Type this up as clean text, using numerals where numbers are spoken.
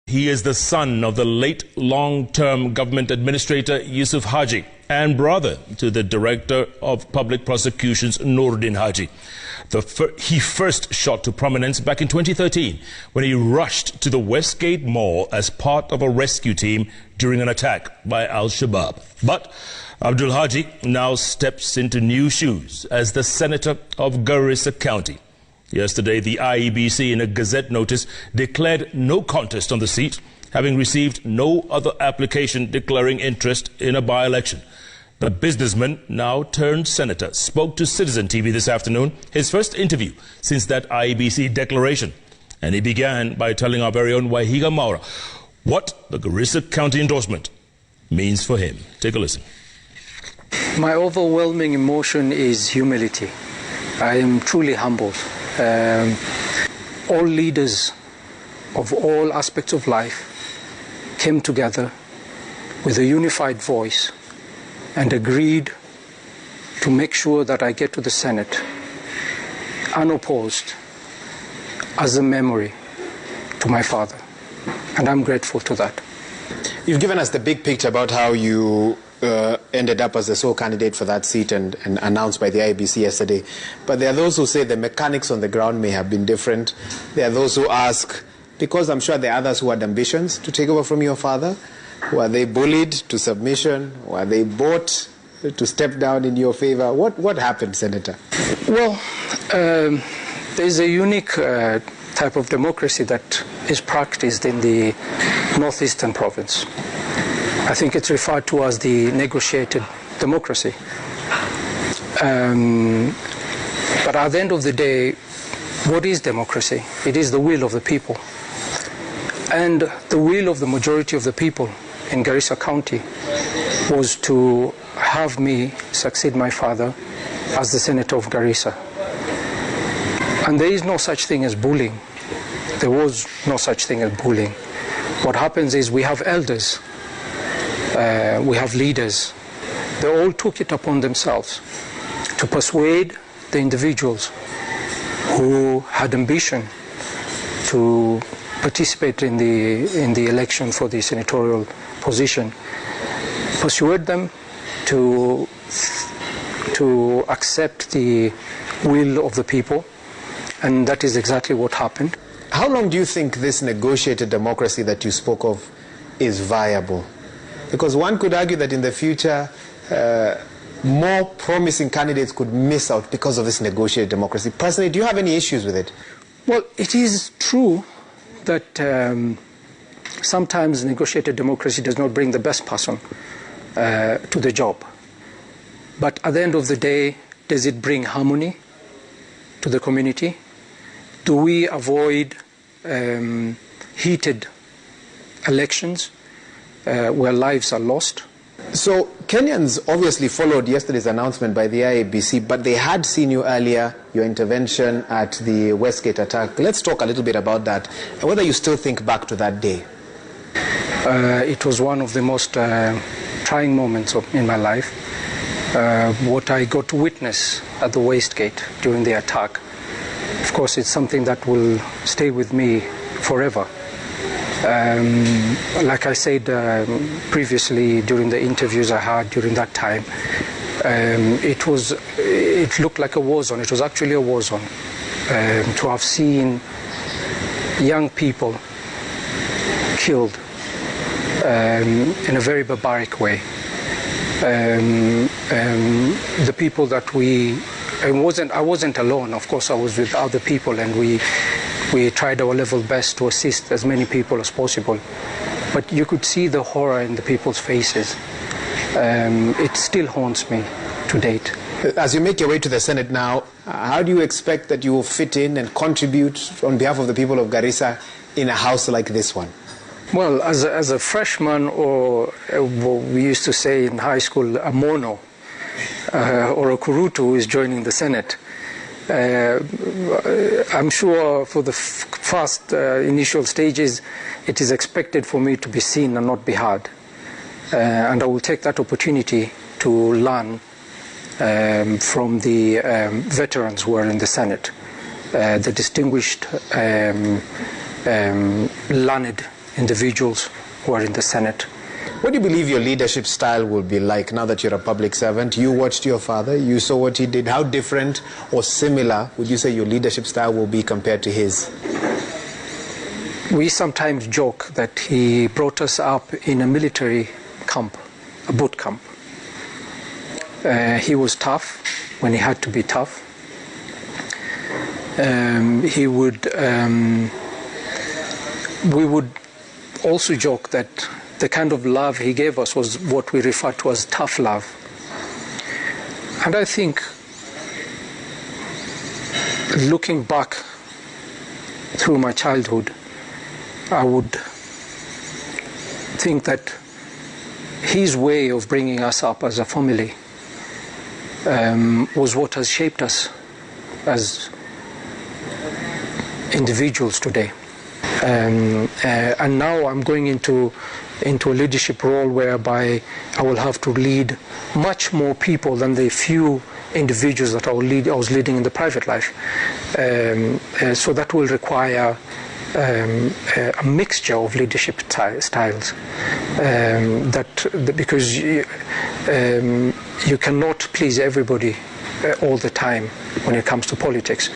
He is the son of the late long-term government administrator Yusuf Haji and brother to the Director of Public Prosecutions Nuruddin Haji. He first shot to prominence back in 2013 when he rushed to the Westgate Mall as part of a rescue team during an attack by Al-Shabaab. But Abdul Haji now steps into new shoes as the Senator of Garissa County. Yesterday, the IEBC, in a Gazette notice, declared no contest on the seat, having received no other application declaring interest in a by-election. The businessman, now turned senator, spoke to Citizen TV this afternoon, his first interview since that IEBC declaration. And he began by telling our very own Wahiga Maura what the Garissa County endorsement means for him. Take a listen. My overwhelming emotion is humility. I am truly humbled. All leaders of all aspects of life came together with a unified voice and agreed to make sure that I get to the Senate unopposed as a memory to my father. And I'm grateful to that. You've given us the big picture about how you ended up as the sole candidate for that seat and announced by the IEBC yesterday. But there are those who say the mechanics on the ground may have been different. There are those who ask, because I'm sure there are others who had ambitions to take over from your father, were they bullied to submission? Were they bought to step down in your favor? What happened, Senator? Well, there's a unique type of democracy that is practiced in the northeastern province. I think it's referred to as the negotiated democracy. But at the end of the day, what is democracy? It is the will of the people. And the will of the majority of the people in Garissa County was to have me succeed my father as the Senator of Garissa. And there is no such thing as bullying. There was no such thing as bullying. What happens is we have elders. We have leaders. They all took it upon themselves to persuade the individuals who had ambition to participate in the election for the senatorial position, persuade them to accept the will of the people, and that is exactly what happened. How long do you think this negotiated democracy that you spoke of is viable? Because one could argue that in the future, more promising candidates could miss out because of this negotiated democracy. Personally, do you have any issues with it? Well, it is true that sometimes negotiated democracy does not bring the best person to the job. But at the end of the day, does it bring harmony to the community? Do we avoid heated elections where lives are lost? So Kenyans obviously followed yesterday's announcement by the IEBC, but they had seen you earlier, your intervention at the Westgate attack. Let's talk a little bit about that, and whether you still think back to that day. It was one of the most trying moments in my life. What I got to witness at the Westgate during the attack, of course, it's something that will stay with me forever. Like I said previously during the interviews I had during that time, it looked like a war zone. It was actually a war zone. To have seen young people killed in a very barbaric way. The people that I wasn't alone. Of course, I was with other people, and we tried our level best to assist as many people as possible. But you could see the horror in the people's faces. It still haunts me to date. As you make your way to the Senate now, how do you expect that you will fit in and contribute on behalf of the people of Garissa in a house like this one? Well, as a freshman, or what we used to say in high school, a mono, or a kurutu who is joining the Senate, I'm sure for the first initial stages, it is expected for me to be seen and not be heard. And I will take that opportunity to learn from the veterans who are in the Senate, the distinguished, learned individuals who are in the Senate. What do you believe your leadership style will be like now that you're a public servant? You watched your father, you saw what he did. How different or similar would you say your leadership style will be compared to his? We sometimes joke that he brought us up in a military camp, a boot camp. He was tough when he had to be tough. We would also joke that the kind of love he gave us was what we refer to as tough love. And I think, looking back through my childhood, I would think that his way of bringing us up as a family was what has shaped us as individuals today. And now I'm going into a leadership role whereby I will have to lead much more people than the few individuals that I was leading in the private life. So that will require a mixture of leadership styles. Because you cannot please everybody all the time when it comes to politics.